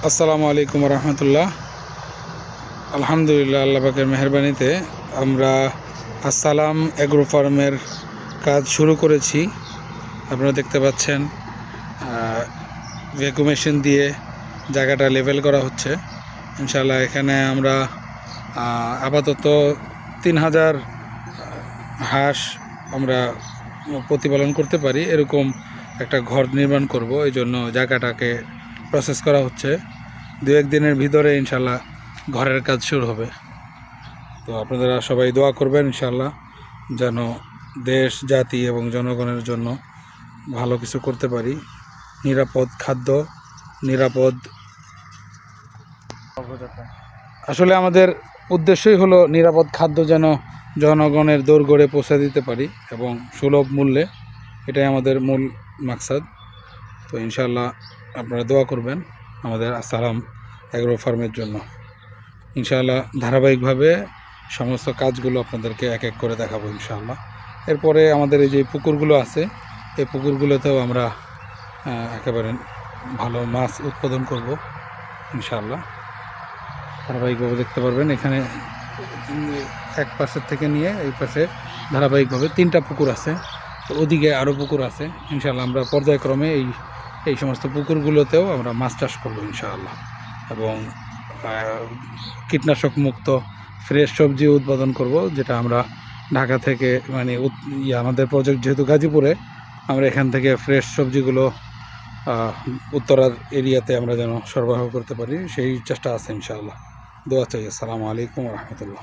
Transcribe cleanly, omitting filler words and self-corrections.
আসসালামু আলাইকুম রহমতুল্লাহ। আলহামদুলিল্লাহ, আল্লাহ পাকের মেহরবানিতে আমরা আসসালাম এগ্রো ফার্মের কাজ শুরু করেছি। আপনারা দেখতে পাচ্ছেন ভ্যাকুম মেশিন দিয়ে জায়গাটা লেভেল করা হচ্ছে। ইনশাআল্লাহ এখানে আমরা আপাতত 3000 হাঁস আমরা প্রতিপালন করতে পারি, এরকম একটা ঘর নির্মাণ করব। এই জন্য জায়গাটাকে প্রসেস করা হচ্ছে। 2-1 দিনের ভিতরে ইনশাল্লাহ ঘরের কাজ শুরু হবে। তো আপনারা সবাই দোয়া করবেন ইনশাল্লাহ, যেন দেশ, জাতি এবং জনগণের জন্য ভালো কিছু করতে পারি। নিরাপদ খাদ্য, নিরাপদ, আসলে আমাদের উদ্দেশ্যই হলো নিরাপদ খাদ্য যেন জনগণের দোরগোড়ে পৌঁছে দিতে পারি এবং সুলভ মূল্যে। এটাই আমাদের মূল মাকসাদ। তো ইনশাল্লাহ আপনারা দোয়া করবেন আমাদের আসসালাম এগ্রো ফার্মের জন্য। ইনশাআল্লাহ ধারাবাহিকভাবে সমস্ত কাজগুলো আপনাদেরকে এক এক করে দেখাবো ইনশাআল্লাহ। এরপরে আমাদের এই যে পুকুরগুলো আছে, এই পুকুরগুলোতেও আমরা একেবারে ভালো মাছ উৎপাদন করব ইনশাআল্লাহ। ধারাবাহিকভাবে দেখতে পারবেন, এখানে এক পাশের থেকে নিয়ে এই পাশে ধারাবাহিকভাবে 3টা পুকুর আছে। তো ওদিকে আরও পুকুর আছে। ইনশাআল্লাহ আমরা পর্যায়ক্রমে এই সমস্ত পুকুরগুলোতেও আমরা মাছ চাষ করবো ইনশাআল্লাহ। এবং কীটনাশক মুক্ত ফ্রেশ সবজি উৎপাদন করব, যেটা আমরা ঢাকা থেকে মানে আমাদের প্রজেক্ট যেহেতু গাজীপুরে, আমরা এখান থেকে ফ্রেশ সবজিগুলো উত্তরার এরিয়াতে আমরা যেন সরবরাহ করতে পারি, সেই চেষ্টা আছে ইনশাআল্লাহ। দোয়া চাই। আসসালামু আলাইকুম রহমতুল্লাহ।